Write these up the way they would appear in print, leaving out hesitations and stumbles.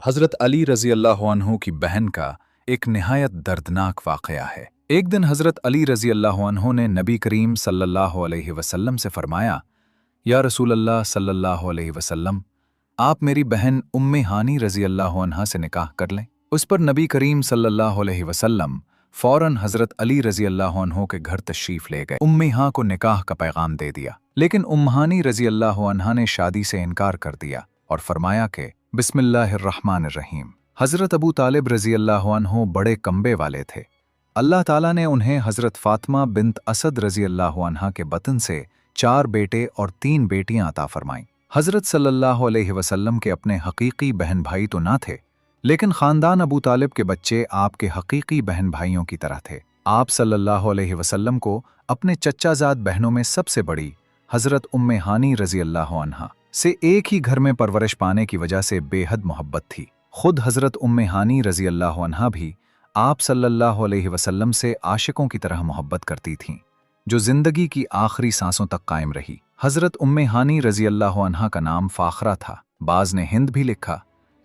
हज़रत अली रज़ी अल्लाह अन्हु की बहन का एक निहायत दर्दनाक वाक़या है। एक दिन हज़रत अली रज़ी अल्लाह अन्हु ने नबी करीम सल्लल्लाहु अलैहि वसल्लम से फरमाया, या रसूल अल्लाह सल्लल्लाहु अलैहि वसल्लम, आप मेरी बहन उम्मे हानी रज़ी अल्लाह अन्हा से निकाह कर लें। उस पर नबी करीम सल्लल्लाहु अलैहि वसल्लम फ़ौरन हज़रत अली रज़ी अल्लाह अन्हु के घर तशरीफ़ ले गए। उम्मे हां को निकाह का पैगाम दे दिया, लेकिन उम्मे हानी रज़ी अल्लाह अन्हा ने शादी से इनकार कर दिया और फरमाया कि बिस्मिल्लाहिर्रहमानिर्रहीम। हज़रत अबू तालिब रज़ी अल्लाह अन्हु बड़े कम्बे वाले थे। अल्लाह ताला ने उन्हें हज़रत फ़ातिमा बिन्त असद रज़ी अल्लाह अन्हा के बतन से 4 बेटे और 3 बेटियां अता फरमाईं। हज़रत सल्लल्लाहु अलैहि वसल्लम के अपने हकीकी बहन भाई तो ना थे, लेकिन ख़ानदान अबू तालिब के बच्चे आपके हकीकी बहन भाइयों की तरह थे। आप सल्लल्लाहु अलैहि वसल्लम को अपने चच्चाज़ाद बहनों में सबसे बड़ी हज़रत उम्मे हानी रज़ी अल्लाह अन्हा से एक ही घर में परवरिश पाने की वजह से बेहद मोहब्बत थी। खुद हज़रत उम्मे हानी रज़ी अल्लाह अन्हा भी आप सल्लल्लाहु अलैहि वसल्लम से आशिकों की तरह मोहब्बत करती थीं, जो ज़िंदगी की आखिरी सांसों तक कायम रही। हज़रत उम्मे हानी रज़ी अल्लाह अन्हा का नाम फ़ाखरा था। बाज़ ने हिंद भी लिखा,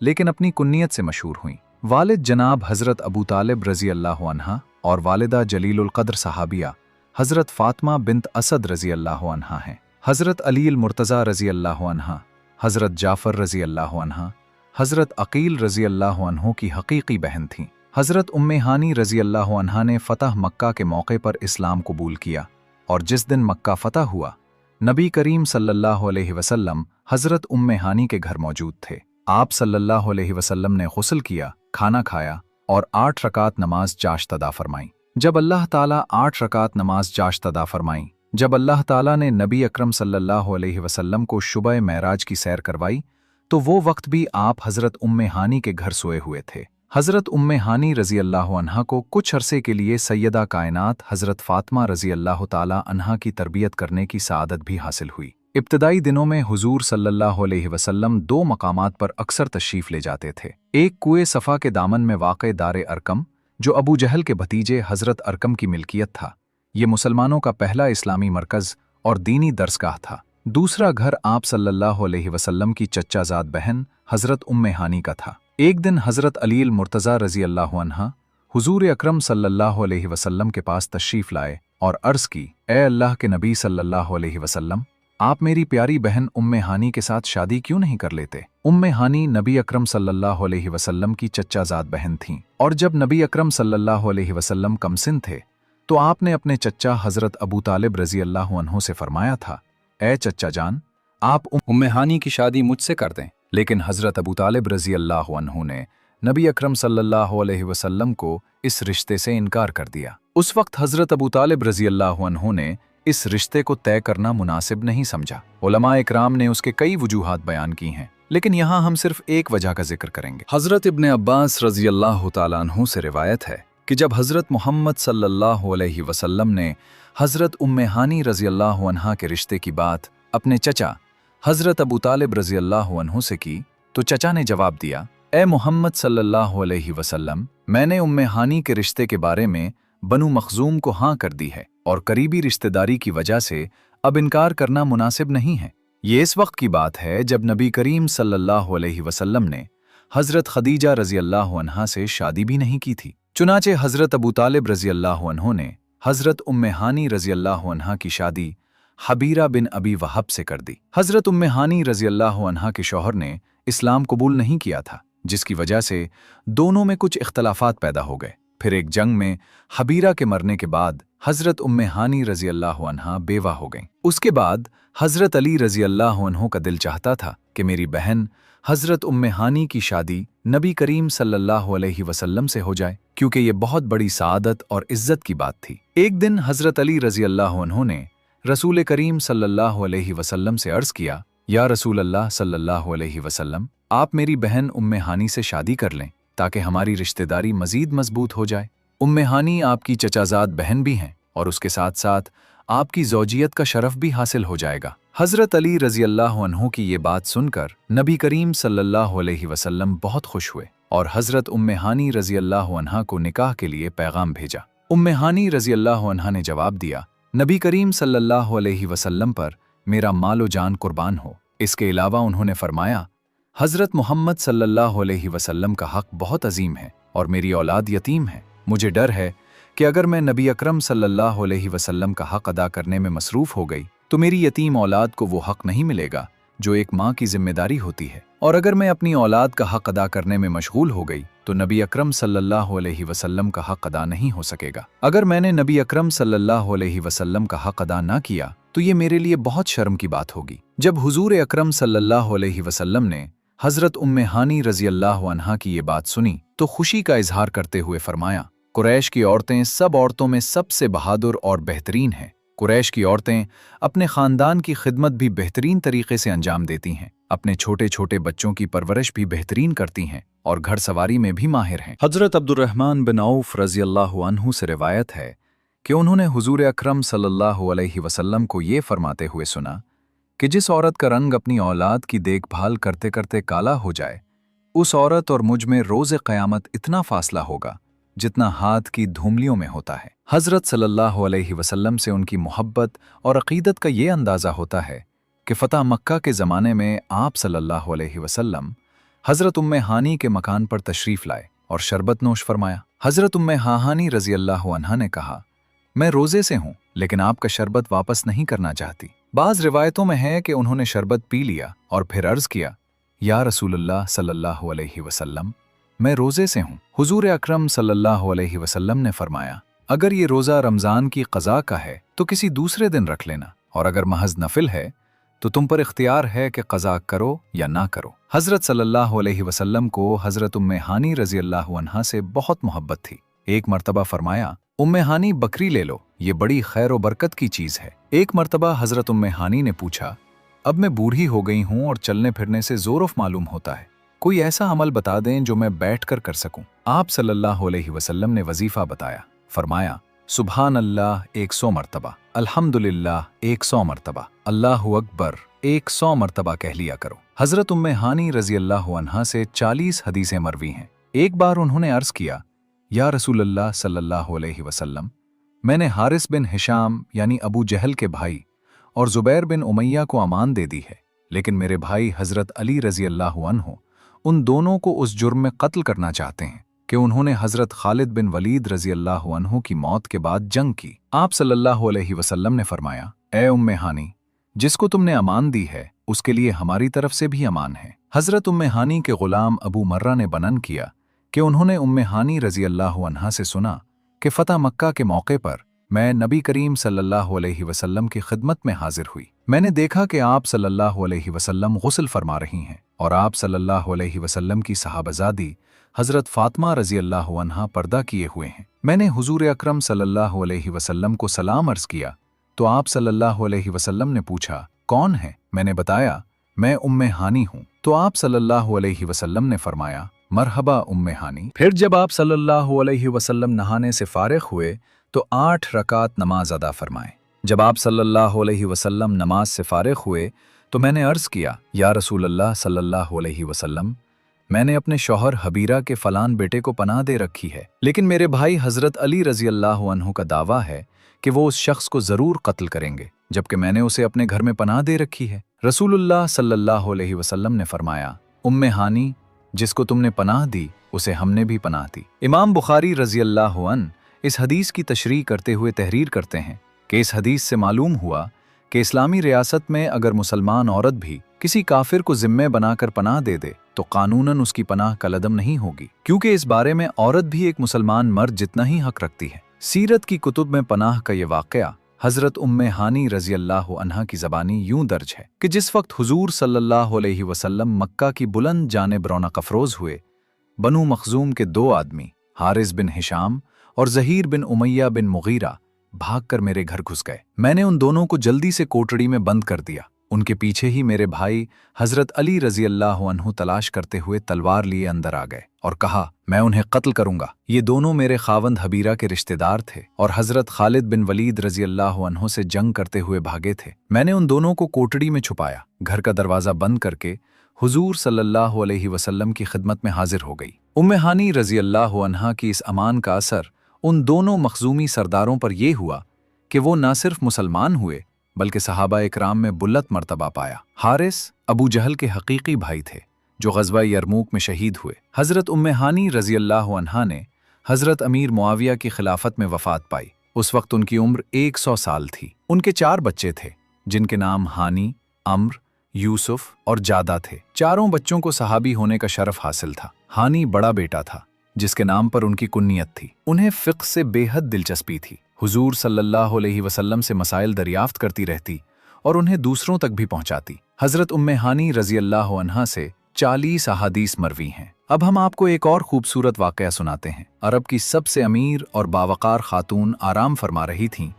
लेकिन अपनी कुन्नियत से मशहूर हुई। वालिद जनाब हज़रत अबू तालिब रज़ी अल्लाह अन्हा और वालिदा जलीलुल क़द्र सहाबिया हज़रत फ़ातिमा बिन्त असद रज़ी अल्लाह अन्हा हैं। हज़रत अली मुर्तज़ा रज़ी अल्लाह अन्हा, हज़रत जाफ़र रज़ी अल्लाह अन्हा, हज़रत अक़ील रज़ी अल्लाह अन्हु की हकीकी बहन थीं। हज़रत उम्मे हानी रज़ी अल्लाह अन्हा ने फ़तह मक्का के मौके पर इस्लाम कबूल किया, और जिस दिन मक्का फ़तह हुआ, नबी करीम सल्लल्लाहु अलैहि वसल्लम हज़रत उम्मे हानी के घर मौजूद थे। आप सल्लल्लाहु अलैहि वसल्लम ने गुस्ल किया, खाना खाया और 8 रकात नमाज चाश्त अदा फरमाई। जब अल्लाह ताला 8 रकात नमाज चाश्त अदा फरमाई, जब अल्लाह ताला ने नबी अकरम सल्लल्लाहु अलैहि वसल्लम को शुबह मेराज की सैर करवाई, तो वो वक्त भी आप हज़रत उम्मे हानी के घर सोए हुए थे। हज़रत उम्मे हानी रज़ी अल्लाह अन्हा को कुछ अरसे के लिए सैयदा कायनात हज़रत फ़ातिमा रज़ी अल्लाह ताला अन्हा की तरबियत करने की सआदत भी हासिल हुई। इब्तदाई दिनों में हुज़ूर सल्लल्लाहु अलैहि वसल्लम 2 मकामात पर अक्सर तशरीफ़ ले जाते थे। एक कुएं सफ़ा के दामन में वाक़े दारे अरकम, जो अबू जहल के भतीजे हज़रत अरकम की मिल्कियत था। ये मुसलमानों का पहला इस्लामी मरकज़ और दीनी दरसगाह था। दूसरा घर आप सल्लल्लाहु अलैहि वसल्लम की चच्चाज़ाद बहन हज़रत उम्मे हानी का था। एक दिन हज़रत अली मुर्तज़ा रज़ी अल्लाह अन्हा हुज़ूर अकरम सल्लल्लाहु अलैहि वसल्लम के पास तशरीफ़ लाए और अर्ज़ की, ए अल्लाह के नबी सल्लल्लाहु अलैहि वसल्लम, आप मेरी प्यारी बहन उम्मे हानी के साथ शादी क्यों नहीं कर लेते? उम्मे हानी नबी अकरम सल्लल्लाहु अलैहि वसल्लम की चच्चाज़ाद बहन थीं, और जब नबी अकरम सल्लल्लाहु अलैहि वसल्लम कमसिन थे, तो आपने अपने चच्चा हज़रत अबू तालिब रज़ी अल्लाह अन्हु से फरमाया था, ए चच्चा जान, आप उम्मे हानी की शादी मुझसे कर दें। लेकिन हज़रत अबू तालिब रज़ी अल्लाह अन्हु ने नबी अकरम सल्लल्लाहु अलैहि वसल्लम को इस रिश्ते से इनकार कर दिया। उस वक्त हज़रत अबू तालिब रज़ी अल्लाह अन्हु ने इस रिश्ते को तय करना मुनासिब नहीं समझा। उलमाए इकराम ने उसके कई वजूहात बयान की हैं, लेकिन यहाँ हम सिर्फ एक वजह का जिक्र करेंगे। हज़रत इब्ने अब्बास रज़ी अल्लाह ताला अन्हु से रिवायत है कि जब हज़रत मोहम्मद सल्लल्लाहु अलैहि वसल्लम ने हज़रत उम्मे हानी रज़ी अल्लाह अन्हा के रिश्ते की बात अपने चचा हज़रत अबू तालिब रज़ी अल्लाह अन्हु से की, तो चचा ने जवाब दिया, ए मोहम्मद सल्लल्लाहु अलैहि वसल्लम, मैंने उम्मे हानी के रिश्ते के बारे में बनु मखज़ूम को हाँ कर दी है, और करीबी रिश्तेदारी की वजह से अब इनकार करना मुनासिब नहीं है। ये इस वक्त की बात है जब नबी करीम सल्लल्लाहु अलैहि वसल्लम ने हज़रत खदीजा रज़ी अल्लाह अन्हा से शादी भी नहीं की थी। चुनाचे हज़रत अबू तालिब रज़ी अल्लाह अन्हु ने हज़रत उम्मे हानी रज़ी अल्लाह अन्हा की शादी हबीरा बिन अबी वहब से कर दी। हज़रत उम्मे हानी रज़ी अल्लाह अन्हा के शौहर ने इस्लाम कबूल नहीं किया था, जिसकी वजह से दोनों में कुछ इख्तलाफात पैदा हो गए। फिर एक जंग में हबीरा के मरने के बाद हज़रत उम्मे हानी रज़ी अल्लाह अन्हा बेवा हो गईं। उसके बाद हज़रत अली रज़ी अल्लाह अन्हु का दिल चाहता था कि मेरी बहन हज़रत उम्मे हानी की शादी नबी करीम सल्लल्लाहु अलैहि वसल्लम से हो जाए, क्योंकि ये बहुत बड़ी सआदत और इज़्ज़त की बात थी। एक दिन हज़रत अली रज़ी अल्लाह अन्हु ने रसूल करीम सल्लल्लाहु अलैहि वसल्लम से अर्ज़ किया, या रसूल अल्लाह सल्लल्लाहु अलैहि वसल्लम, आप मेरी बहन उम्मे हानी से शादी कर लें ताकि हमारी रिश्तेदारी मज़ीद मजबूत हो जाए। उम्मे हानी आपकी चचाज़ाद बहन भी हैं और उसके साथ साथ आपकी ज़ौजियत का शरफ भी हासिल हो जाएगा। हज़रत अली रज़ी अल्लाह अन्हु की ये बात सुनकर नबी करीम सल्लल्लाहु अलैहि वसल्लम बहुत खुश हुए और हज़रत उम्मे हानी रज़ी अल्लाह अन्हा को निकाह के लिए पैगाम भेजा। उम्मे हानी रज़ी अल्लाह अन्हा ने जवाब दिया, नबी करीम सल्लल्लाहु अलैहि वसल्लम पर मेरा मालो जान कुर्बान हो। इसके अलावा उन्होंने फरमाया, हज़रत मोहम्मद सल्लल्लाहु अलैहि वसल्लम का हक़ बहुत अजीम है और मेरी औलाद यतीम है। मुझे डर है कि अगर मैं नबी अकरम सल्लल्लाहु अलैहि वसल्लम का हक़ अदा करने में मसरूफ़ हो गई तो मेरी यतीम औलाद को वो हक़ नहीं मिलेगा जो एक माँ की जिम्मेदारी होती है, और अगर मैं अपनी औलाद का हक़ अदा करने में मशगूल हो गई तो नबी अकरम सल्लल्लाहु अलैहि वसल्लम का हक़ अदा नहीं हो सकेगा। अगर मैंने नबी अकरम सल्लल्लाहु अलैहि वसल्लम का हक़ अदा ना किया तो ये मेरे लिए बहुत शर्म की बात होगी। जब हुजूर अकरम सल्लल्लाहु अलैहि वसल्लम ने हज़रत उम्मे हानी रज़ी अल्लाह अन्हा की ये बात सुनी तो खुशी का इजहार करते हुए फरमाया, कुरैश की औरतें सब औरतों में सबसे बहादुर और बेहतरीन हैं। कुरैश की औरतें अपने ख़ानदान की खिदमत भी बेहतरीन तरीके से अंजाम देती हैं, अपने छोटे छोटे बच्चों की परवरिश भी बेहतरीन करती हैं और घर सवारी में भी माहिर हैं। हज़रत अब्दुर्रहमान बिन औफ रज़ी अल्लाह अन्हु से रिवायत है कि उन्होंने हुजूर अकरम सल्लल्लाहु अलैहि वसल्लम को ये फरमाते हुए सुना कि जिस औरत का रंग अपनी औलाद की देखभाल करते करते काला हो जाए, उस औरत और मुझ में रोज़े क़यामत इतना फासला होगा जितना हाथ की धूमलियों में होता है। हज़रत सल्लल्लाहु अलैहि वसल्लम से उनकी मोहब्बत और अक़ीदत का ये अंदाज़ा होता है कि फ़तह मक्का के ज़माने में आप सल्लल्लाहु अलैहि वसल्लम हज़रत उम्मे हानी के मकान पर तशरीफ़ लाए और शरबत नोश फरमाया। हज़रत उम्मे हानी रज़ी अल्लाह अन्हा ने कहा, मैं रोज़े से हूँ लेकिन आपका शरबत वापस नहीं करना चाहती। बाज़ रिवायतों में है कि उन्होंने शरबत पी लिया और फिर अर्ज़ किया, या रसूलुल्लाह सल्लल्लाहु अलैहि वसल्लम, मैं रोज़े से हूँ। हुजूर अकरम सल्लल्लाहु अलैहि वसल्लम ने फरमाया, अगर ये रोज़ा रमज़ान की क़ज़ा का है तो किसी दूसरे दिन रख लेना, और अगर महज नफिल है तो तुम पर इख्तियार है कि क़ज़ा करो या ना करो। हज़रत सल्लल्लाहु अलैहि वसल्लम को हज़रत उम्मे हानी रज़ी अल्लाह अन्हा से बहुत मोहब्बत थी। एक मरतबा फरमाया, उम्मे हानी बकरी ले लो, ये बड़ी खैर व बरकत की चीज़ है। एक मरतबा हज़रत उम्मे हानी ने पूछा, अब मैं बूढ़ी हो गई हूँ और चलने फिरने से ज़ोरफ़ मालूम होता है, कोई ऐसा अमल बता दें जो मैं बैठकर कर सकूं। आप सल्लल्लाहु अलैहि वसल्लम ने वजीफा बताया। फरमाया, सुभान अल्लाह 100 मरतबा, अल्हम्दुलिल्लाह 100 मरतबा, अल्लाहु अकबर 100 मरतबा कह लिया करो। हज़रत उम्मे हानी रज़ी अल्लाह अन्हा से 40 हदीसें मरवी हैं। एक बार उन्होंने अर्ज़ किया, या रसूलल्लाह सल्लल्लाहु अलैहि वसल्लम, मैंने हारिस बिन हिशाम यानी अबू जहल के भाई और ज़ुबैर बिन उमैया को अमान दे दी है, लेकिन मेरे भाई हज़रत अली रज़ी अल्लाह अन्हु उन दोनों को उस जुर्म में कत्ल करना चाहते हैं कि उन्होंने हज़रत खालिद बिन वलीद रज़ी अल्लाह अन्हु की मौत के बाद जंग की। आप सल्लल्लाहु अलैहि वसल्लम ने फरमाया, ए उम्मे हानी, जिसको तुमने अमान दी है उसके लिए हमारी तरफ से भी अमान है। हज़रत उम्मे हानी के ग़ुलाम अबू मर्रा ने बनन किया कि उन्होंने उम्मे हानी रज़ी अल्लाह अन्हा से सुना कि फ़तह मक्का के मौके पर मैं नबी करीम सल्लल्लाहु अलैहि वसल्लम की खिदमत में हाजिर हुई। मैंने देखा कि आप सल्लल्लाहु अलैहि वसल्लम गुस्ल फरमा रही हैं और आप सल्लल्लाहु अलैहि वसल्लम की सहाबाज़ादी हज़रत फ़ातिमा रज़ी अल्लाह अन्हा पर्दा किए हुए हैं। मैंने हुजूर अकरम सल्लल्लाहु अलैहि वसल्लम को सलाम अर्ज़ किया तो आप सल्लल्लाहु अलैहि वसल्लम ने पूछा, कौन है? मैंने बताया, मैं उम्मे हानी हूँ। तो आप सल्लल्लाहु अलैहि वसल्लम ने फरमाया, मरहबा उम्मे हानी। फिर जब आप सल्लल्लाहु अलैहि वसल्लम नहाने से फारिग हुए तो 8 रकात नमाज अदा फरमाएं। जब आप सल्लल्लाहु अलैहि वसल्लम नमाज से फारिग हुए तो मैंने अर्ज़ किया, या रसूलल्लाह सल्लल्लाहु अलैहि वसल्लम, मैंने अपने शौहर हबीरा के फलान बेटे को पनाह दे रखी है, लेकिन मेरे भाई हज़रत अली रज़ी अल्लाह अन्हु का दावा है कि वो उस शख्स को ज़रूर कत्ल करेंगे, जबकि मैंने उसे अपने घर में पनाह दे रखी है। रसूलुल्लाह सल्लल्लाहु अलैहि वसल्लम ने फरमाया, उम्मे हानी, जिसको तुमने पनाह दी उसे हमने भी पनाह दी। इमाम बुखारी रज़ी अल्लाह अन्हु इस हदीस की तशरीह करते हुए तहरीर करते हैं कि इस हदीस से मालूम हुआ कि इस्लामी रियासत में अगर मुसलमान औरत भी किसी काफिर को ज़िम्मे बनाकर पनाह दे दे तो कानूनन उसकी पनाह कलअदम नहीं होगी, क्योंकि इस बारे में औरत भी एक मुसलमान मर्द जितना ही हक रखती है। सीरत की कुतुब में पनाह का ये वाक़या हज़रत उम्मे हानी रज़ी अल्लाह अन्हा की ज़बानी यूं दर्ज है कि जिस वक्त हुजूर सल्लल्लाहु अलैहि वसल्लम मक्का की बुलंद जानिब रौनक अफरोज़ हुए, बनु मखज़ूम के 2 आदमी हारिस बिन हिशाम और ज़हीर बिन उमैया बिन मुगीरा भागकर मेरे घर घुस गए। मैंने उन दोनों को जल्दी से कोठड़ी में बंद कर दिया। उनके पीछे ही मेरे भाई हज़रत अली रज़ी अल्लाह अन्हु तलाश करते हुए तलवार लिए अंदर आ गए और कहा, मैं उन्हें कत्ल करूंगा। ये दोनों मेरे खावंद हबीरा के रिश्तेदार थे और हज़रत खालिद बिन वलीद रज़ी अल्लाह अन्हु से जंग करते हुए भागे थे। मैंने उन दोनों को कोठड़ी में छुपाया, घर का दरवाज़ा बंद करके हुजूर सल्लल्लाहु अलैहि वसल्लम की खिदमत में हाजिर हो गई। उम्मे हानी रज़ी अल्लाह अन्हा की इस अमान का असर उन दोनों मखजूमी सरदारों पर यह हुआ कि वो न सिर्फ मुसलमान हुए बल्कि सहाबा इकराम में बुल्लत मर्तबा पाया। हारिस अबू जहल के हकीकी भाई थे, जो ग़ज़वा यरमूक में शहीद हुए। हज़रत उम्मे हानी रज़ी अल्लाह अन्हा ने हज़रत अमीर मुआविया की खिलाफत में वफ़ात पाई। उस वक्त उनकी उम्र 100 साल थी। उनके 4 बच्चे थे, जिनके नाम हानी, अम्र, यूसुफ और जादा थे। चारों बच्चों को सहाबी होने का शरफ हासिल था। हानी बड़ा बेटा था, जिसके नाम पर उनकी कुन्नियत थी। उन्हें फ़िक़्ह से बेहद दिलचस्पी थी। हुजूर सल्लल्लाहु अलैहि वसल्लम से मसाइल दरियाफ्त करती रहती और उन्हें दूसरों तक भी पहुंचाती। हज़रत उम्मे हानी रज़ी अल्लाह अन्हा से 40 अहादीस मरवी हैं। अब हम आपको एक और खूबसूरत वाक़या सुनाते हैं। अरब की सबसे अमीर और बावकार खातून आराम फरमा रही थीं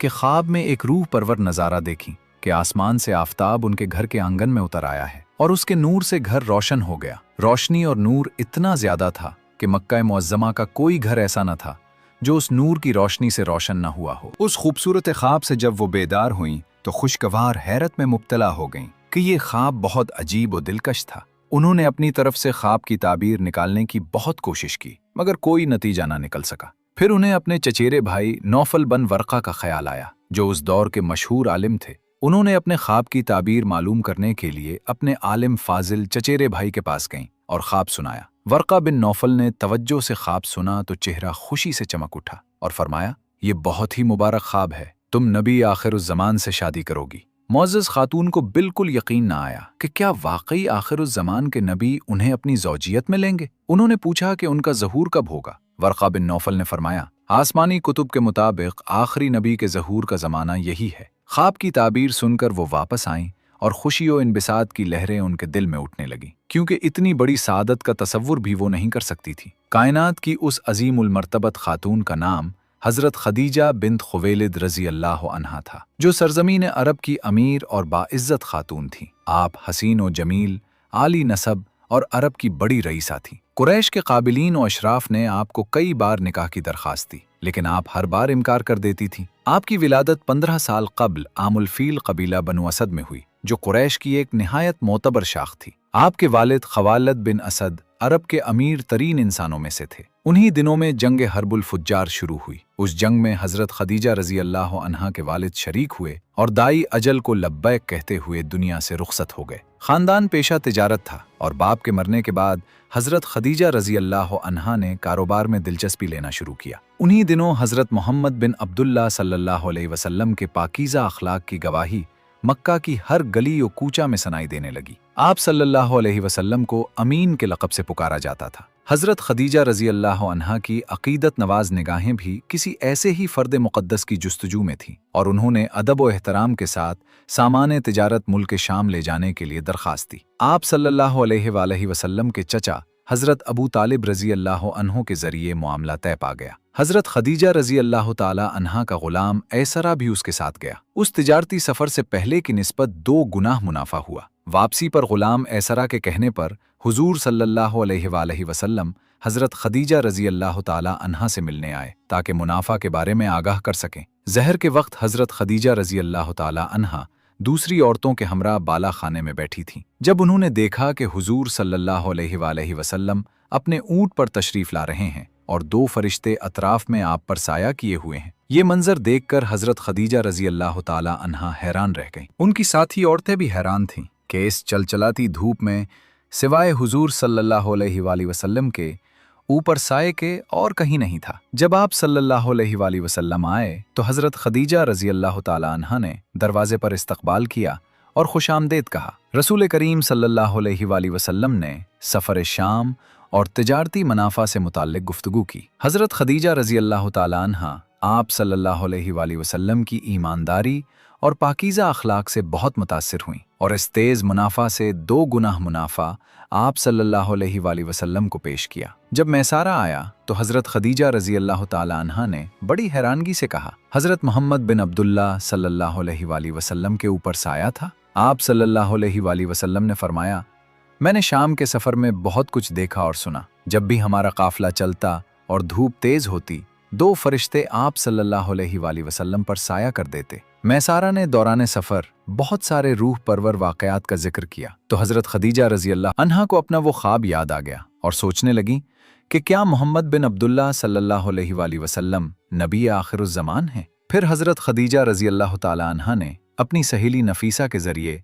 कि ख्वाब में एक रूह परवर नज़ारा देखी कि आसमान से आफताब उनके घर के आंगन में उतर आया है और उसके नूर से घर रोशन हो गया। रोशनी और नूर इतना ज्यादा था कि मक्का मुअज़्ज़मा का कोई घर ऐसा न था जो उस नूर की रोशनी से रोशन न हुआ हो। उस खूबसूरत ख्वाब से जब वो बेदार हुईं तो खुशगवार हैरत में मुब्तला हो गईं कि ये ख्वाब बहुत अजीब और दिलकश था। उन्होंने अपनी तरफ से ख्वाब की ताबीर निकालने की बहुत कोशिश की, मगर कोई नतीजा ना निकल सका। फिर उन्हें अपने चचेरे भाई नौफल बन वर्का का ख्याल आया, जो उस दौर के मशहूर आलिम थे। उन्होंने अपने ख्वाब की ताबीर मालूम करने के लिए अपने आलिम फाजिल चचेरे भाई के पास गईं और ख्वाब सुनाया। वर्का बिन नौफल ने तवज्जो से ख्वाब सुना तो चेहरा खुशी से चमक उठा और फरमाया, ये बहुत ही मुबारक ख्वाब है, तुम नबी आखिरुज़्ज़मान से शादी करोगी। मुअज़्ज़ज़ खातून को बिल्कुल यकीन ना आया कि क्या वाकई आखिरुज़्ज़मान के नबी उन्हें अपनी ज़ौजियत में लेंगे। उन्होंने पूछा कि उनका ज़हूर कब होगा। वर्का बिन नौफल ने फरमाया, आसमानी कुतुब के मुताबिक आखिरी नबी के ज़हूर का ज़माना यही है। ख्वाब की ताबीर सुनकर वो वापस आईं और खुशी और इनबिसात की लहरें उनके दिल में उठने लगीं, क्योंकि इतनी बड़ी सादत का तसव्वुर भी वो नहीं कर सकती थी। कायनात की उस अजीमुल मर्तबत खातून का नाम हज़रत खदीजा बिन्त खुवैलिद रज़ी अल्लाह अन्हा था, जो सरज़मीन अरब की अमीर और बाइज़्ज़त खातून थीं। आप हसीन व जमील, आली नसब और अरब की बड़ी रईसा थीं। कुरैश के काबिलीन और अशराफ ने आपको कई बार निकाह की दरख्वास्त दी, लेकिन आप हर बार इनकार कर देती थीं। आपकी विलादत 15 साल कब्ल आमुल फील कबीला बनु असद में हुई, जो कुरैश की एक निहायत मोतबर शाख थी। आपके वालिद खवालद बिन असद अरब के अमीर तरीन इंसानों में से थे। उन्हीं दिनों में जंग हर्बुल फुज्जार शुरू हुई। उस जंग में हज़रत खदीजा रज़ी अल्लाह अन्हा के वालिद शरीक हुए और दाई अजल को लब्बैक कहते हुए दुनिया से रुखसत हो गए। ख़ानदान पेशा तिजारत था और बाप के मरने के बाद हज़रत खदीजा रज़ी अल्लाह अन्हा ने कारोबार में दिलचस्पी लेना शुरू किया। उन्हीं दिनों हज़रत मोहम्मद बिन अब्दुल्ला सल्लल्लाहु अलैहि वसल्लम के पाकीज़ा अखलाक की गवाही मक्का की हर गली और कूचा में सुनाई देने लगी। आप सल्लल्लाहु अलैहि वसल्लम को अमीन के लक़ब से पुकारा जाता था। हज़रत खदीजा रज़ी अल्लाह अन्हा की अक़ीदत नवाज निगाहें भी किसी ऐसे ही फ़र्द मुक़द्दस की जुस्तजू में थीं और उन्होंने अदब व एहतराम के साथ सामान तिजारत मुल्क शाम ले जाने के लिए दरख्वास्त दी। आप सल्लल्लाहु अलैहि वसल्लम के चचा हज़रत अबू तालिब रज़ी अल्लाह अन्हु के ज़रिए मामला तय पा गया। हज़रत खदीजा रज़ी अल्लाह ताला अन्हा का ग़ुलाम ऐसरा भी उसके साथ गया। उस तिजारती सफ़र से पहले की निस्बत 2 गुनाह मुनाफा हुआ। वापसी पर ग़ुलाम ऐसरा के कहने पर हुजूर सल्लल्लाहु अलैहि वसल्लम हज़रत खदीजा रज़ी अल्लाह ताला अन्हा से मिलने आए ताकि मुनाफा के बारे में आगाह कर सकें। ज़हर के वक्त हज़रत खदीजा रज़ी अल्लाह ताला अन्हा दूसरी औरतों के हमरा बाला खाने में बैठी थीं। जब उन्होंने देखा कि हुजूर सल्लल्लाहु अलैहि वसल्लम अपने ऊँट पर तशरीफ़ ला रहे हैं और 2 फरिश्ते अतराफ में आप पर साया किए हुए हैं, ये मंजर देखकर हज़रत खदीजा रज़ी अल्लाह ताला अन्हा हैरान रह गईं। उनकी साथी औरतें भी हैरान थीं कि इस चलचलाती धूप में सिवाय हुजूर सल्लल्लाहु अलैहि वसल्लम के ऊपर साए के और कहीं नहीं था। जब आप सल्लल्लाहु अलैहि वसल्लम आए तो हज़रत खदीजा रज़ी अल्लाह ताला अन्हा ने दरवाजे पर इस्तकबाल किया और खुशामदेद कहा। रसूल करीम सल्लल्लाहु अलैहि वसल्लम ने सफ़र शाम और तिजारती मुनाफा से मुताल्लिक़ गुफ्तगू की। हज़रत खदीजा रज़ी अल्लाह ताला अन्हा आप सल्लल्लाहु अलैहि वसल्लम की ईमानदारी और पाकीज़ा अखलाक से बहुत मुतासिर हुईं और इस तेज़ मुनाफा से 2 गुना मुनाफा आप सल्लल्लाहु अलैहि वसल्लम को पेश किया। जब मैसारा आया तो हज़रत खदीजा रज़ी अल्लाह ताला अन्हा ने बड़ी हैरानगी से कहा, हज़रत मोहम्मद बिन अब्दुल्ला सल्लल्लाहु अलैहि वसल्लम के ऊपर साया था? आप सल्लल्लाहु अलैहि वसल्लम ने फरमाया, मैंने शाम के सफ़र में बहुत कुछ देखा और सुना। जब भी हमारा काफ़िला चलता और धूप तेज़ होती, 2 फरिश्ते आप सल्लल्लाहु अलैहि वसल्लम पर साया कर देते। मैसारा ने दौरान सफ़र बहुत सारे रूह परवर वाक़यात का जिक्र किया तो हज़रत खदीजा रज़ी अल्लाह अन्हा को अपना वो ख्वाब याद आ गया और सोचने लगी कि क्या मोहम्मद बिन अब्दुल्ला सल्लल्लाहु अलैहि वसल्लम नबी आखिरुज़्ज़मान हैं। फिर हज़रत खदीजा रज़ी अल्लाह ताला अन्हा ने अपनी सहेली नफीसा के ज़रिए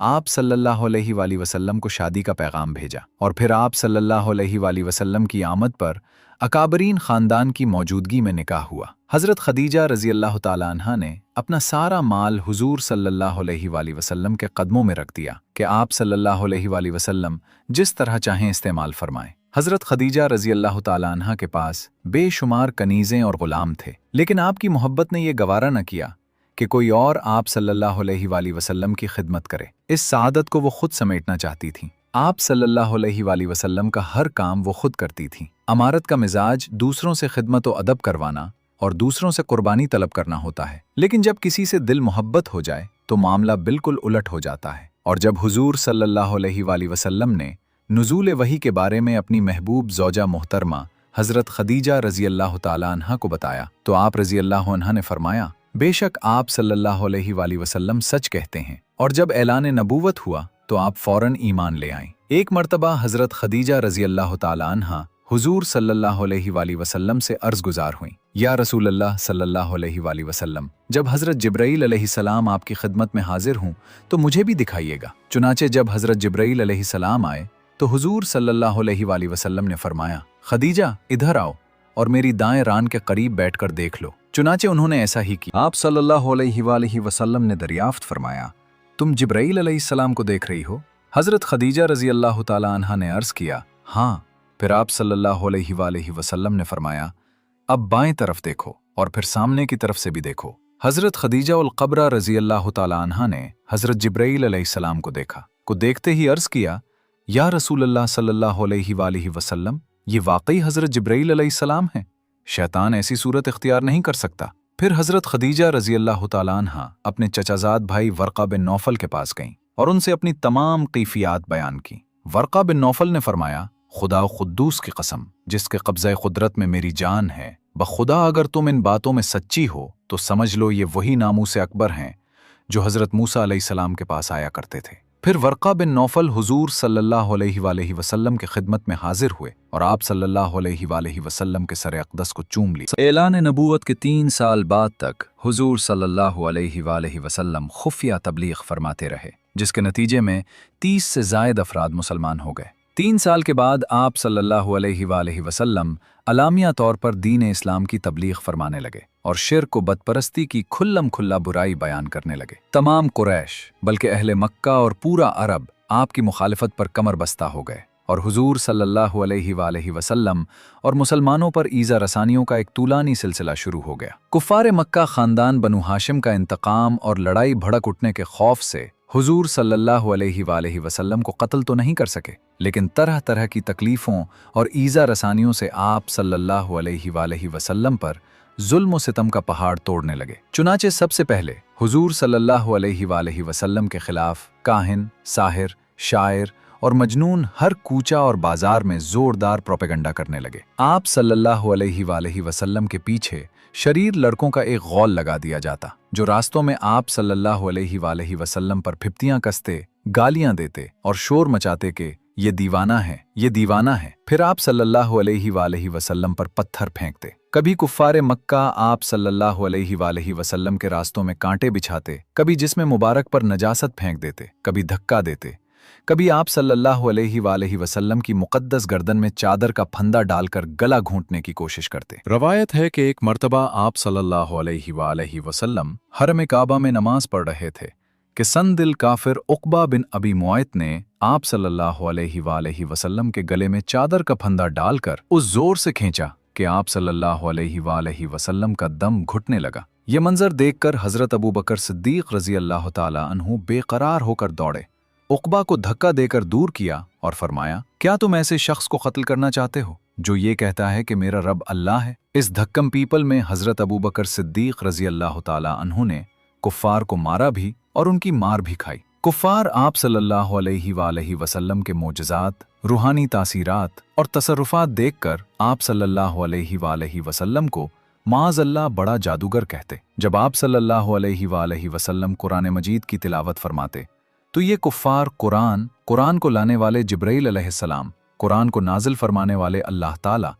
آپ صلی اللہ علیہ وآلہ وسلم کو شادی کا پیغام بھیجا، اور پھر آپ صلی اللہ علیہ وآلہ وسلم کی آمد پر اکابرین خاندان کی موجودگی میں نکاح ہوا۔ حضرت خدیجہ رضی اللہ تعالیٰ عنہا نے اپنا سارا مال حضور صلی اللہ علیہ وآلہ وسلم کے قدموں میں رکھ دیا کہ آپ صلی اللہ علیہ وآلہ وسلم جس طرح چاہیں استعمال فرمائیں۔ حضرت خدیجہ رضی اللہ تعالیٰ عنہا کے پاس بے شمار کنیزیں اور غلام تھے، لیکن آپ کی محبت نے یہ گوارا نہ کیا کہ کوئی اور آپ صلی اللہ علیہ وآلہ وسلم کی خدمت کرے۔ اس سعادت کو وہ خود سمیٹنا چاہتی تھیں۔ آپ صلی اللہ علیہ وآلہ وسلم کا ہر کام وہ خود کرتی تھیں۔ امارت کا مزاج دوسروں سے خدمت و ادب کروانا اور دوسروں سے قربانی طلب کرنا ہوتا ہے، لیکن جب کسی سے دل محبت ہو جائے تو معاملہ بالکل الٹ ہو جاتا ہے۔ اور جب حضور صلی اللہ علیہ وآلہ وسلم نے نزول وحی کے بارے میں اپنی محبوب زوجہ محترمہ حضرت خدیجہ رضی اللہ تعالیٰ عنہا کو بتایا تو آپ رضی اللہ عنہا نے فرمایا، بے شک آپ صلی اللہ علیہ وآلہ وسلم سچ کہتے ہیں۔ اور جب اعلان نبوت ہوا تو آپ فوراً ایمان لے آئیں۔ ایک مرتبہ حضرت خدیجہ رضی اللہ تعالیٰ عنہا حضور صلی اللہ علیہ وآلہ وسلم سے عرض گزار ہوئیں، یا رسول اللہ صلی اللہ علیہ وآلہ وسلم، جب حضرت جبرائیل علیہ السلام آپ کی خدمت میں حاضر ہوں تو مجھے بھی دکھائیے گا۔ چنانچہ جب حضرت جبرائیل علیہ السلام آئے تو حضور صلی اللہ علیہ وآلہ وسلم نے فرمایا، خدیجہ ادھر آؤ اور میری دائیں ران کے قریب بیٹھ کر دیکھ لو۔ چنانچہ انہوں نے ایسا ہی کیا۔ آپ صلی اللہ علیہ وآلہ وسلم نے دریافت فرمایا، تم جبرائیل علیہ السلام کو دیکھ رہی ہو؟ حضرت خدیجہ رضی اللہ تعالیٰ عنہا نے عرض کیا، ہاں۔ پھر آپ صلی اللہ علیہ وآلہ وسلم نے فرمایا، اب بائیں طرف دیکھو اور پھر سامنے کی طرف سے بھی دیکھو۔ حضرت خدیجہ القبرہ رضی اللہ تعالیٰ عنہا نے حضرت جبرائیل علیہ السلام کو دیکھا، دیکھتے ہی عرض کیا، یا رسول اللہ صلی اللہ علیہ وآلہ وسلم، یہ واقعی حضرت جبرائیل علیہ السلام ہیں، شیطان ایسی صورت اختیار نہیں کر سکتا۔ پھر حضرت خدیجہ رضی اللہ تعالیٰ عنہا اپنے چچازاد بھائی ورقہ بن نوفل کے پاس گئیں اور ان سے اپنی تمام کیفیات بیان کی۔ ورقہ بن نوفل نے فرمایا، خدا قدوس کی قسم جس کے قبضہ قدرت میں میری جان ہے، بخدا اگر تم ان باتوں میں سچی ہو تو سمجھ لو یہ وہی ناموس اکبر ہیں جو حضرت موسیٰ علیہ السلام کے پاس آیا کرتے تھے۔ پھر ورقہ بن نوفل حضور صلی اللہ علیہ وآلہ وسلم کی خدمت میں حاضر ہوئے اور آپ صلی اللہ علیہ وآلہ وسلم کے سر اقدس کو چوم لی۔ اعلان نبوت کے 3 سال بعد تک حضور صلی اللہ علیہ وآلہ وسلم خفیہ تبلیغ فرماتے رہے، جس کے نتیجے میں 30 سے زائد افراد مسلمان ہو گئے۔ 3 سال کے بعد آپ صلی اللہ علیہ وآلہ وسلم علامیہ طور پر دین اسلام کی تبلیغ فرمانے لگے اور شرک و بت پرستی کی کھلم کھلا برائی بیان کرنے لگے۔ تمام قریش بلکہ اہل مکہ اور پورا عرب آپ کی مخالفت پر کمر بستہ ہو گئے اور حضور صلی اللہ علیہ وآلہ وسلم اور مسلمانوں پر ایذا رسانیوں کا ایک طولانی سلسلہ شروع ہو گیا۔ کفار مکہ خاندان بنو ہاشم کا انتقام اور لڑائی بھڑک اٹھنے کے خوف سے حضور صلی اللہ علیہ وآلہ وسلم کو قتل تو نہیں کر سکے، لیکن طرح طرح کی تکلیفوں اور ایذا رسانیوں سے آپ صلی اللہ علیہ وآلہ وسلم پر ظلم و ستم کا پہاڑ توڑنے لگے۔ چنانچہ سب سے پہلے حضور صلی اللہ علیہ وآلہ وسلم کے خلاف کاہن، ساحر، شاعر اور مجنون ہر کوچہ اور بازار میں زوردار پروپیگنڈا کرنے لگے۔ آپ صلی اللہ علیہ وآلہ وسلم کے پیچھے شریر لڑکوں کا ایک غول لگا دیا جاتا جو راستوں میں آپ صلی اللہ علیہ وآلہ وسلم پر پھپتیاں کستے، گالیاں دیتے اور شور مچاتے کہ یہ دیوانہ ہے، یہ دیوانہ ہے۔ پھر آپ صلی اللہ علیہ وآلہ وسلم پر پتھر پھینکتے۔ کبھی کفار مکہ آپ صلی اللہ علیہ وآلہ وسلم کے راستوں میں کانٹے بچھاتے، کبھی جسم مبارک پر نجاست پھینک دیتے، کبھی دھکا دیتے، کبھی آپ صلی اللہ علیہ وآلہ وسلم کی مقدس گردن میں چادر کا پھندا ڈال کر گلا گھونٹنے کی کوشش کرتے۔ روایت ہے کہ ایک مرتبہ آپ صلی اللہ علیہ وآلہ وسلم حرم کعبہ میں نماز پڑھ رہے تھے کہ سن دل کافر عقبہ بن ابی معیط نے آپ صلی اللہ علیہ وآلہ وسلم کے گلے میں چادر کا پھندا ڈال کر اس زور سے کھینچا کہ آپ صلی اللہ علیہ وآلہ وسلم کا دم گھٹنے لگا۔ یہ منظر دیکھ کر حضرت ابو بکر صدیق رضی اللہ تعالی عنہ بے قرار ہو کر دوڑے، عقبہ کو دھکا دے کر دور کیا اور فرمایا، کیا تم ایسے شخص کو قتل کرنا چاہتے ہو جو یہ کہتا ہے کہ میرا رب اللہ ہے؟ اس دھکم پیپل میں حضرت ابو بکر صدیق رضی اللہ تعالی عنہ نے کفار کو مارا بھی اور ان کی مار بھی کھائی۔ کفار آپ صلی اللہ علیہ وآلہ وسلم کے معجزات، روحانی تاثیرات اور تصرفات دیکھ کر آپ صلی اللہ علیہ وآلہ وسلم کو معاذ اللہ بڑا جادوگر کہتے۔ جب آپ صلی اللہ علیہ وآلہ وسلم قرآن مجید کی تلاوت فرماتے تو یہ کفار قرآن کو لانے والے جبرائیل علیہ السلام، قرآن کو نازل فرمانے والے اللہ تعالیٰ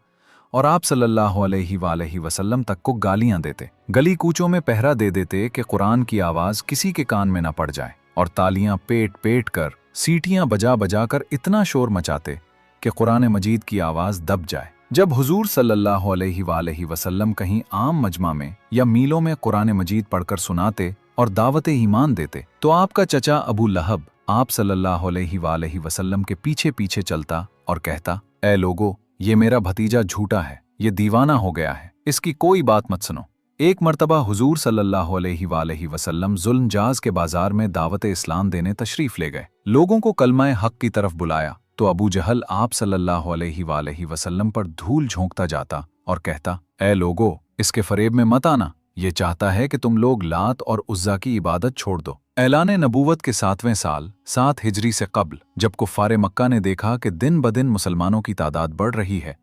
اور آپ صلی اللہ علیہ وآلہ وسلم تک کو گالیاں دیتے، گلی کوچوں میں پہرا دے دیتے کہ قرآن کی آواز کسی کے کان میں نہ پڑ جائے۔ और तालियां पेट पेट कर, सीटियां बजा बजा कर इतना शोर मचाते कि कुरान मजीद की आवाज़ दब जाए। जब हुजूर सल्लल्लाहु अलैहि वसल्लम कहीं आम मजमा में या मीलों में कुरान मजीद पढ़कर सुनाते और दावत ईमान देते, तो आपका चचा अबू लहब आप सल्लल्लाहु अलैहि वसल्लम के पीछे पीछे चलता और कहता, ए लोगो, ये मेरा भतीजा झूठा है, ये दीवाना हो गया है, इसकी कोई बात मत सुनो। एक मर्तबा हुजूर सल्लल्लाहु अलैहि वसल्लम जुल्मजाज के बाजार में दावत इस्लाम देने तशरीफ ले गए। लोगों को कलमा हक की तरफ बुलाया तो अबू जहल आप सल्लल्लाहु अलैहि वसल्लम पर धूल झोंकता जाता और कहता, ए लोगो, इसके फरेब में मत आना, ये चाहता है कि तुम लोग लात और उज़्ज़ा की इबादत छोड़ दो। ऐलान नबूवत के 7वें साल 7 हिजरी से कब्ल जब कुफ़ारे मक्का ने देखा कि दिन ब दिन मुसलमानों की तादाद बढ़ रही है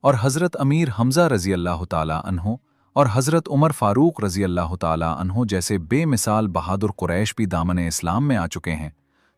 और हज़रत अमीर हमज़ा रज़ी अल्लाह ताला अन्हो और हज़रत उमर फ़ारूक रज़ी अल्लाह ताला अन्हो जैसे बेमिसाल बहादुर कुरैश भी दामन इस्लाम में आ चुके हैं,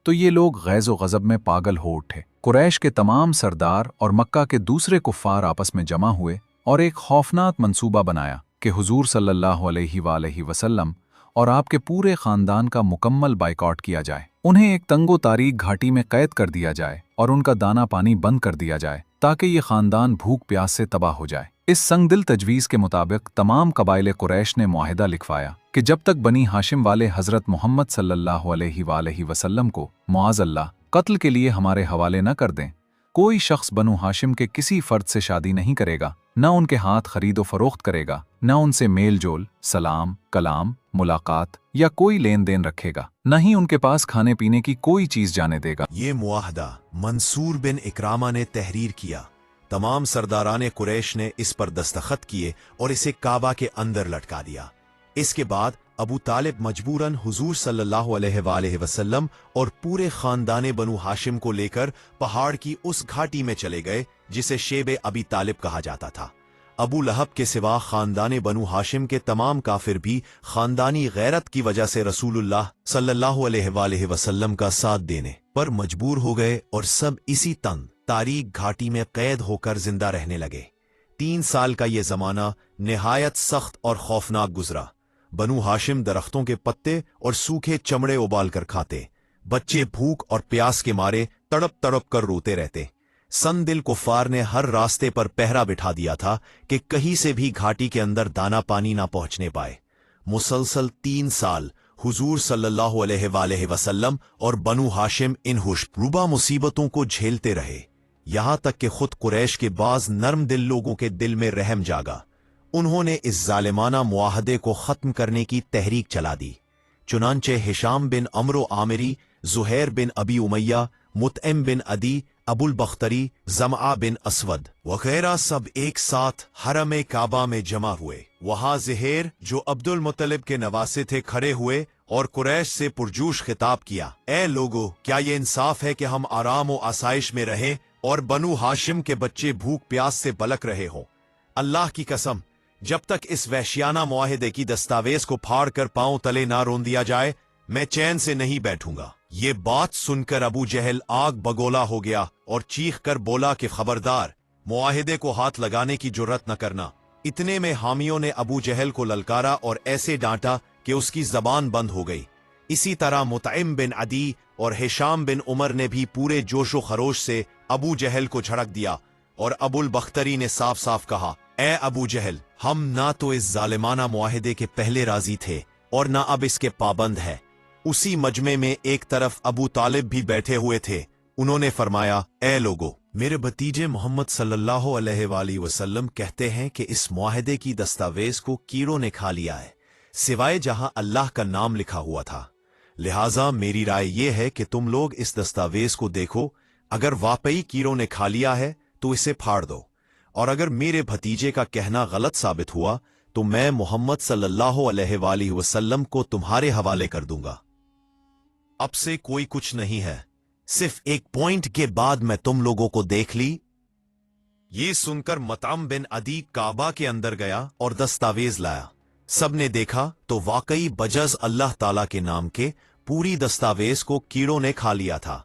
तो ये लोग गैज़ व गज़ब में पागल हो उठे। कुरैश के तमाम सरदार और मक्का के दूसरे कुफ़ार आपस में जमा हुए और एक खौफनाक मंसूबा बनाया कि हुजूर सल्लल्लाहु अलैहि वसल्लम और आपके पूरे ख़ानदान का मुकम्मल बाइकॉट किया जाए। उन्हें एक तंगो तारीक घाटी में कैद कर दिया जाए और उनका दाना पानी बंद कर दिया जाए ताकि ये ख़ानदान भूख प्यास से तबाह हो जाए। इस संगदिल तजवीज़ के मुताबिक तमाम कबाइले कुरैश ने मुआहिदा लिखवाया कि जब तक बनी हाशिम वाले हज़रत मोहम्मद सल्लल्लाहु अलैहि वसल्लम को मुआज़ल्लाह कत्ल के लिए हमारे हवाले न कर दें, कोई शख्स बनु हाशिम के किसी फ़र्द से शादी नहीं करेगा, न उनके हाथ खरीदो फरोख्त करेगा, न उनसे मेल जोल, सलाम, कलाम, मुलाकात या कोई लेन देन रखेगा, न ही उनके पास खाने पीने की कोई चीज़ जाने देगा। ये मुआहदा मंसूर बिन इकरामा ने तहरीर किया। तमाम सरदाराने कुरैश ने इस पर दस्तखत किए और इसे काबा के अंदर लटका दिया। इसके बाद अबू तालिब मजबूरन हुजूर सल्लल्लाहु अलैहि वसल्लम और पूरे खानदाने बनु हाशिम को लेकर पहाड़ की उस घाटी में चले गए जिसे शेबे अबी तालिब कहा जाता था। अबू लहब के सिवा खानदाने बनु हाशिम के तमाम काफिर भी खानदानी गैरत की वजह से रसूलुल्लाह सल्लल्लाहु अलैहि वसल्लम का साथ देने पर मजबूर हो गए और सब इसी तंग तारीक घाटी में कैद होकर जिंदा रहने लगे। 3 साल का ये जमाना निहायत सख्त और खौफनाक गुजरा। बनु हाशिम दरख्तों के पत्ते और सूखे चमड़े उबाल कर खाते, बच्चे भूख और प्यास के मारे तड़प तड़प कर रोते रहते। संदिल कुफार ने हर रास्ते पर पहरा बिठा दिया था कि कहीं से भी घाटी के अंदर दाना पानी ना पहुंचने पाए। मुसलसल 3 साल हुजूर सल्लल्लाहु अलैहि वसल्लम और बनु हाशिम इन हुशरुबा मुसीबतों को झेलते रहे, यहां तक कि खुद कुरैश के बाज नर्म दिल लोगों के दिल में रहम जागा। उन्होंने इस जालिमाना मुआहदे को खत्म करने की तहरीक चला दी। चुनांचे हिशाम बिन अमरो आमिरी, जुहैर बिन अबी उमैया, मुतइम बिन अदी, अबुल बख्तरी, जमा बिन असवद वगैरह सब एक साथ हरम काबा में जमा हुए। वहां ज़ुहैर जो अब्दुल मुत्तलिब के नवासे थे खड़े हुए और कुरैश से पुरजोश खिताब किया, ए लोगो, क्या ये इंसाफ है कि हम आराम और आसाइश में रहें और बनु हाशिम के बच्चे भूख प्यास से बलक रहे हों? अल्लाह की कसम, जब तक इस वहशियाना मुआहिदे की दस्तावेज को फाड़ कर पांव तले ना रोन दिया जाए, मैं चैन से नहीं बैठूंगा। ये बात सुनकर अबू जहल आग बगोला हो गया और चीख कर बोला कि खबरदार, मुआहिदे को हाथ लगाने की जुर्रत न करना। इतने में हामियों ने अबू जहल को ललकारा और ऐसे डांटा कि उसकी जबान बंद हो गई। इसी तरह मुतइम बिन अदी और हिशाम बिन उमर ने भी पूरे जोशो खरोश से अबू जहल को झड़क दिया और अबुल बख्तरी ने साफ साफ कहा, ए अबू जहल, हम ना तो इस जालिमाना मुआहिदे के पहले राजी थे और ना अब इसके पाबंद है। उसी मजमे में एक तरफ अबू तालिब भी बैठे हुए थे। उन्होंने फरमाया, ए लोगो, मेरे भतीजे मोहम्मद सल्लल्लाहु अलैहि वसल्लम कहते हैं कि इस मुआहिदे की दस्तावेज को कीड़ों ने खा लिया है, सिवाय जहां अल्लाह का नाम लिखा हुआ था। लिहाजा मेरी राय यह है कि तुम लोग इस दस्तावेज को देखो, अगर वाकई कीड़ों ने खा लिया है तो इसे फाड़ दो, और अगर मेरे भतीजे का कहना गलत साबित हुआ तो मैं मोहम्मद सल्लल्लाहु अलैहि वसल्लम को तुम्हारे हवाले कर दूंगा। अब से कोई कुछ नहीं है, सिर्फ एक पॉइंट के बाद मैं तुम लोगों को देख ली। ये सुनकर मतअम बिन अदी काबा के अंदर गया और दस्तावेज लाया। सबने देखा तो वाकई बजज अल्लाह ताला के नाम के पूरी दस्तावेज को कीड़ों ने खा लिया था।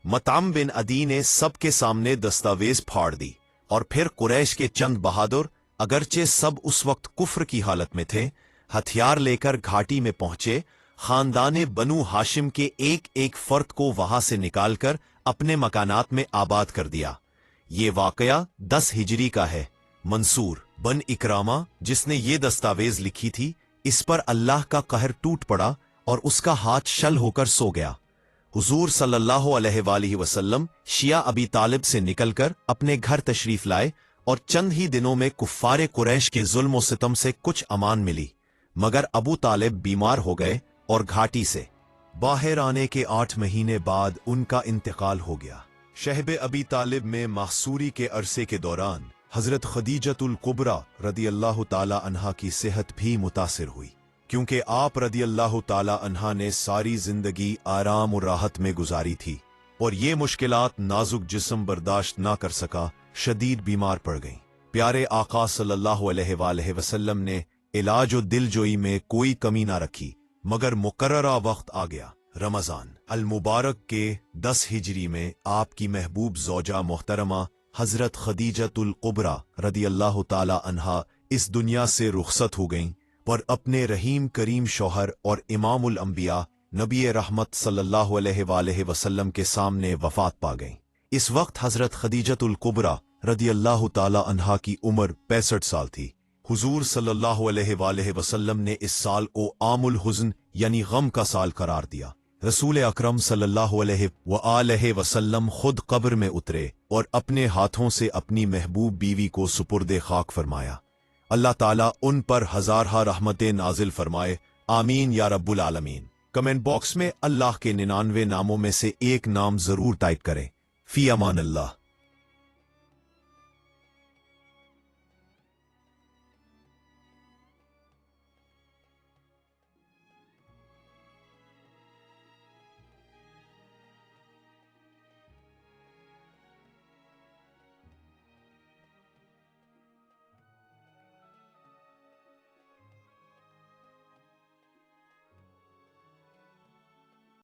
मतअम बिन अदी ने सबके सामने दस्तावेज फाड़ दी और फिर कुरैश के चंद बहादुर, अगरचे सब उस वक्त कुफ्र की हालत में थे, हथियार लेकर घाटी में पहुंचे خاندان بنو हाशिम के एक एक फर्द को वहां से निकालकर अपने मकानात में आबाद कर दिया। ये वाकया 10 हिजरी का है। मंसूर बन इकरामा जिसने ये दस्तावेज लिखी थी, इस पर अल्लाह का कहर टूट पड़ा और उसका हाथ शल होकर सो गया। हुजूर सल्लल्लाहु अलैहि वसल्लम शिया अबी तालिब से निकलकर अपने घर तशरीफ लाए और चंद ही दिनों में कुफ्फारे कुरैश के जुल्म सितम से कुछ अमान मिली, मगर अबू तालिब बीमार हो गए और घाटी से बाहर आने के 8 महीने बाद उनका इंतकाल हो गया। शहब अबी तालिब में महसूरी के अरसे के दौरान हजरत खदीजतुल कुबरा रदियल्लाहु ताला अन्हा की सेहत भी मुतासिर हुई, क्योंकि आप रदियल्लाहु ताला अन्हा ने सारी जिंदगी आराम और राहत में गुजारी थी और ये मुश्किलात नाजुक जिस्म बर्दाश्त ना कर सका, शदीद बीमार पड़ गईं। प्यारे आका सल्लल्लाहु अलैहि वसल्लम ने इलाज और दिलजोई में कोई कमी ना रखी, मगर मुकर्ररा वक्त आ गया। रमजान अल मुबारक के 10 हिजरी में आपकी महबूब ज़ौजा मोहतरमा हजरत खदीजतुल कुबरा रदियल्लाहु ताला अन्हा इस दुनिया से रुखसत हो गईं, पर अपने रहीम करीम शौहर और इमामुल अंबिया नबी रहमत सल्लल्लाहु अलैहि वसल्लम के सामने वफात पा गईं। इस वक्त हजरत खदीजतुल कुबरा रदियल्लाहु ताला अन्हा की उम्र 65 साल थी। हुजूर सल्लल्लाहु अलैहि वसल्लम ने इस साल को आमुल हुज़्न यानी गम का साल करार दिया। रसूल अकरम सल्लल्लाहु अलैहि वसल्लम खुद कब्र में उतरे और अपने हाथों से अपनी महबूब बीवी को सुपुर्दे खाक फरमाया। अल्लाह ताला उन पर हजारहा रहमतें नाजिल फरमाए, आमीन या रब्बुल आलमीन। कमेंट बॉक्स में अल्लाह के 99 नामों में से एक नाम जरूर टाइप करें। फी अमान अल्लाह।